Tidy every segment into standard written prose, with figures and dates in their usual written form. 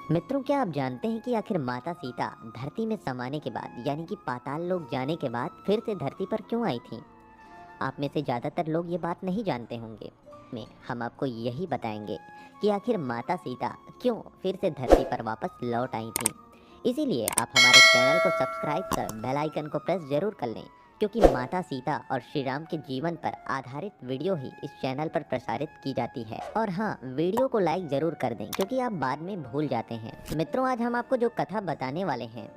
मित्रों, क्या आप जानते हैं कि आखिर माता सीता धरती में समाने के बाद यानी कि पाताल लोक जाने के बाद फिर से धरती पर क्यों आई थीं? आप में से ज़्यादातर लोग ये बात नहीं जानते होंगे। में हम आपको यही बताएंगे कि आखिर माता सीता क्यों फिर से धरती पर वापस लौट आई थीं। इसीलिए आप हमारे चैनल को सब्सक्राइब कर बेल आइकन को प्रेस जरूर कर लें, क्योंकि माता सीता और श्री राम के जीवन पर आधारित वीडियो ही इस चैनल पर प्रसारित की जाती है। और हाँ, वीडियो को लाइक जरूर कर दें, क्योंकि आप बाद में भूल जाते हैं। मित्रों, आज हम आपको जो कथा बताने वाले हैं,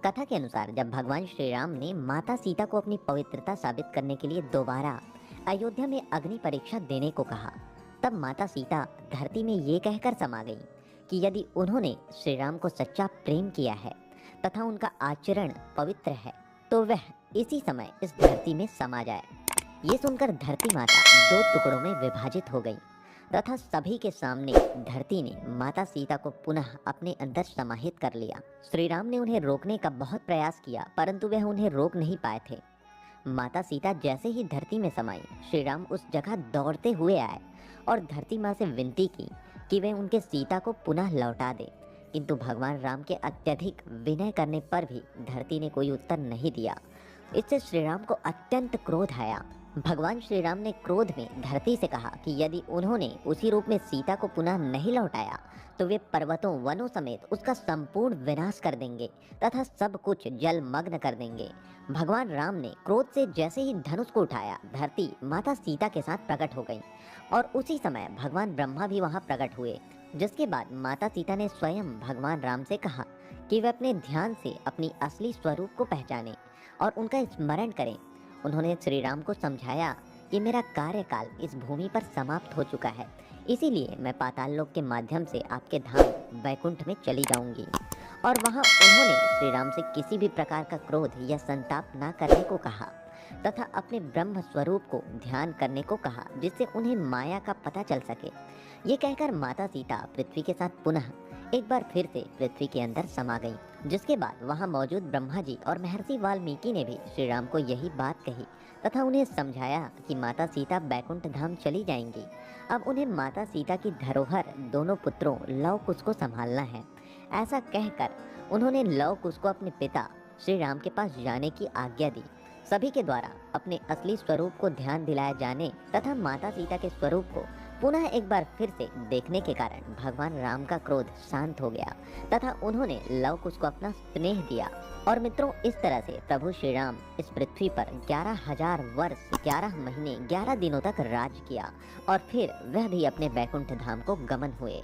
कथा के अनुसार जब भगवान श्री राम ने माता सीता को अपनी पवित्रता साबित करने के लिए दोबारा अयोध्या में अग्नि परीक्षा देने को कहा, तब माता सीता धरती में ये कहकर समा गई कि यदि उन्होंने श्री राम को सच्चा प्रेम किया है तथा उनका आचरण पवित्र है, तो वह इसी समय इस धरती में समा जाए। ये सुनकर धरती माता दो टुकड़ों में विभाजित हो गई तथा सभी के सामने धरती ने माता सीता को पुनः अपने अंदर समाहित कर लिया। श्री राम ने उन्हें रोकने का बहुत प्रयास किया, परंतु वह उन्हें रोक नहीं पाए थे। माता सीता जैसे ही धरती में समाई, श्री राम उस जगह दौड़ते हुए आए और धरती माँ से विनती की कि वे उनके सीता को पुनः लौटा दे। किंतु भगवान राम के अत्यधिक विनय करने पर भी धरती ने कोई उत्तर नहीं दिया। इससे श्री राम को अत्यंत क्रोध आया। भगवान श्री राम ने क्रोध में धरती से कहा कि यदि उन्होंने उसी रूप में सीता को पुनः नहीं लौटाया, तो वे पर्वतों वनों समेत उसका संपूर्ण विनाश कर देंगे तथा सब कुछ जलमग्न कर देंगे। भगवान राम ने क्रोध से जैसे ही धनुष को उठाया, धरती माता सीता के साथ प्रकट हो गई और उसी समय भगवान ब्रह्मा भी वहां प्रकट हुए। जिसके बाद माता सीता ने स्वयं भगवान राम से कहा कि वे अपने ध्यान से अपनी असली स्वरूप को पहचानें और उनका स्मरण करें। उन्होंने श्री राम को समझाया कि मेरा कार्यकाल इस भूमि पर समाप्त हो चुका है, इसीलिए मैं पाताल लोक के माध्यम से आपके धाम वैकुंठ में चली जाऊंगी। और वहां उन्होंने श्री राम से किसी भी प्रकार का क्रोध या संताप न करने को कहा तथा अपने ब्रह्म स्वरूप को ध्यान करने को कहा, जिससे उन्हें माया का पता चल सके। ये कहकर माता सीता पृथ्वी के साथ पुनः एक बार फिर से पृथ्वी के अंदर समा गई। जिसके बाद वहां मौजूद ब्रह्मा जी और महर्षि वाल्मीकि ने भी श्री राम को यही बात कही तथा उन्हें समझाया कि माता सीता बैकुंठ धाम चली जाएंगी। अब उन्हें माता सीता की धरोहर दोनों पुत्रों लव कुश को संभालना है। ऐसा कहकर उन्होंने लव कुश को अपने पिता श्री राम के पास जाने की आज्ञा दी। सभी के द्वारा अपने असली स्वरूप को ध्यान दिलाए जाने तथा माता सीता के स्वरूप को पुनः एक बार फिर से देखने के कारण भगवान राम का क्रोध शांत हो गया तथा उन्होंने लव कुश को अपना स्नेह दिया। और मित्रों, इस तरह से प्रभु श्री राम इस पृथ्वी पर 11,000 वर्ष 11 महीने 11 दिनों तक राज किया और फिर वह भी अपने वैकुंठ धाम को गमन हुए।